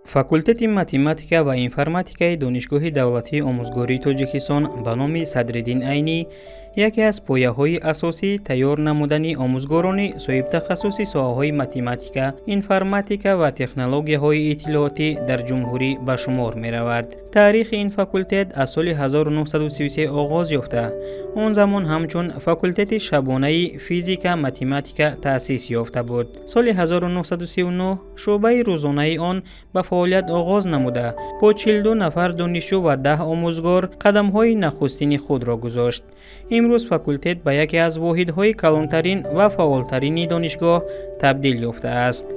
факултети математика ва информатикаи донишгоҳи давлатии омӯзгории тоҷикистон ба номи Садриддин Айнӣ яке аз пояҳои асосии тайёр намудани омӯзгорони соҳибтахассуси соҳаҳои математика, информатика ва технологияҳои иттилоотӣ дар ҷумҳурӣ ба шумор меравад. таърихи ин факултет аз соли 1933 оғоз ёфта, он замон ҳамчун факултети шабонаи физика математика таъсис ёфта буд. соли 1939 шуъбаи рӯзонаи он ба фаъолият оғоз намуда, бо 42 нафар донишҷӯ ва 10 омӯзгор қадамҳои нахустини худро гузошт. имрӯз факултет ба яке аз воҳидҳои калонтарин ва фаъолтарини донишгоҳ табдил ёфтааст.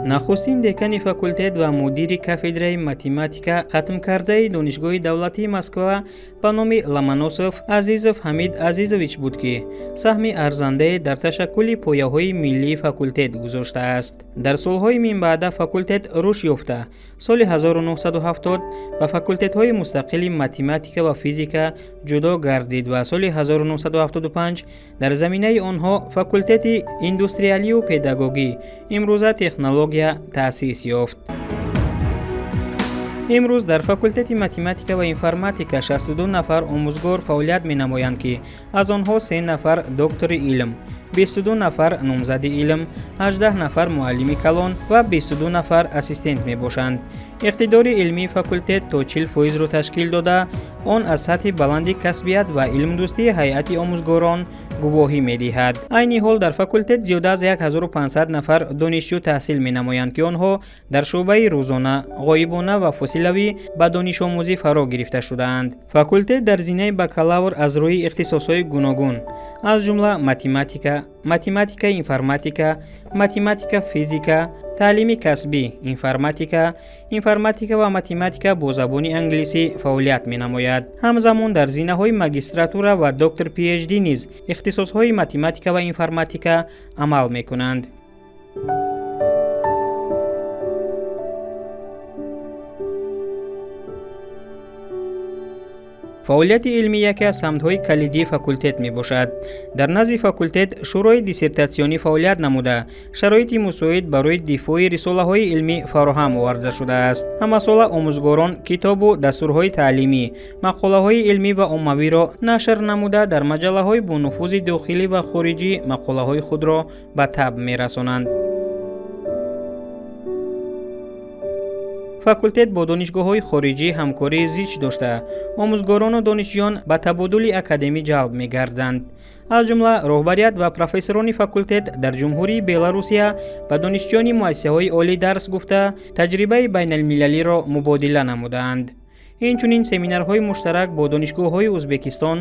нахустин декани факултет ва мудири кафедраи математика хатмкардаи донишгоҳи давлатии Москва ба номи Ломоносов Азизов Ҳамид Азизович буд, ки саҳми арзандае дар ташаккули пояҳои миллии факултет гузоштааст. дар солҳои минбаъда факултет рушд ёфта, соли 1970 ба факултетҳои мустақили математика ва физика ҷудо гардид ва соли 1975 дар заминаи онҳо факултети индустриалию педагогӣ, имрӯза технология таъсис ёфт. имрӯз дар факултети математика ва информатика 62 нафар омӯзгор фаъолият менамоянд, ки аз онҳо 3 нафар доктори илм, 22 нафар номзади илм, 18 нафар муаллими калон ва 22 нафар ассистент мебошанд. иқтидори илмии факултет то 40% ташкил дода, он аз сатҳи баланди касбият ва илмдӯстии ҳайати омӯзгорон гувоҳӣ медиҳад. айни ҳол дар факултет зиёда аз 1500 нафар донишҷӯ таҳсил менамоянд, ки онҳо дар шуъбаи рӯзона, ғоибона ва фосилавӣ ба донишомӯзӣ фаро гирифта шудаанд. факултет дар зинаи бакалавр аз рӯи ихтисосҳои гуногун, аз ҷумла математика, математика информатика, математика физика, таълими касбӣ, информатика ва математика бо забони англисӣ фаъолият менамояд. ҳамзамон дар зинаҳои магистратура ва доктор PhD низ ихтисосҳои математика ва информатика амал мекунанд. фаъолияти илмӣ яке аз самтҳои калидии факултет мебошад. дар назди факултет шӯрои диссертатсионӣ фаъолият намуда, шароити мусоид барои дифои рисолаҳои илмӣ фароҳам оварда шудааст. ҳамасола омӯзгорон китобу дастурҳои таълимӣ, мақолаҳои илмӣ ва оммавиро нашр намуда, дар маҷаллаҳои бо нуфузи дохилӣ ва хориҷӣ мақолаҳои худро ба таб мерасонанд. факултет бо донишгоҳҳои хориҷӣ ҳамкории зич дошта, омӯзгорону донишҷӯён ба табодули академӣ ҷалб мегарданд. аз ҷумла роҳбарият ва профессорони факултет дар ҷумҳурии Беларусия ба донишҷӯёни муассисаҳои олӣ дарс гуфта, таҷрибаи байналмилалиро мубодила намуданд. инчунин семинарҳои муштарак бо донишгоҳҳои Узбекистон,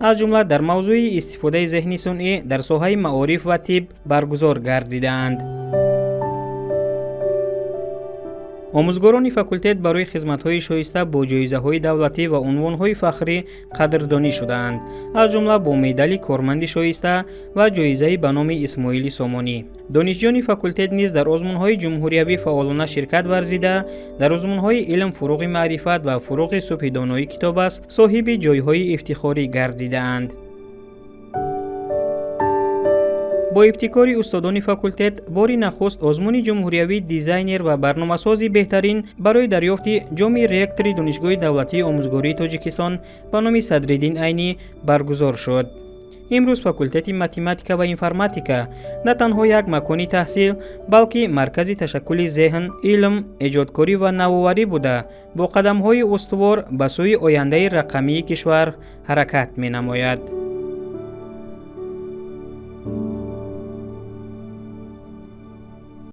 аз ҷумла дар мавзӯи истифодаи зеҳни сунъӣ дар соҳаи маориф ва тиб баргузор гардидаанд. омӯзгорони факултет барои хизматҳои шоиста бо ҷоизаҳои давлатӣ ва унвонҳои фахрӣ қадрдонӣ шудаанд, аз ҷумла бо медали корманди шоиста ва ҷоизаи ба номи Исмоили Сомонӣ. донишҷӯёни факултет низ дар озмунҳои ҷумҳуриявӣ фаъолона ширкат варзида, дар озмунҳои илм, фуруғи маърифат ва фуруғи субҳи доноӣ китобас соҳиби ҷойҳои ифтихорӣ гардидаанд. бо ибтикори устодони факултет бори нахуст озмуни ҷумҳуриявӣ дизайнер ва барномасози беҳтарин барои дарёфти ҷоми ректори донишгоҳи давлатии омӯзгории тоҷикистон ба номи Садриддин Айнӣ баргузор шуд. имрӯз факултети математика ва информатика на танҳо як макони таҳсил, балки маркази ташаккули зеҳн, илм, эҷодкорӣ ва навоварӣ буда, бо қадамҳои устувор ба сӯи ояндаи рақамии кишвар ҳаракат менамояд.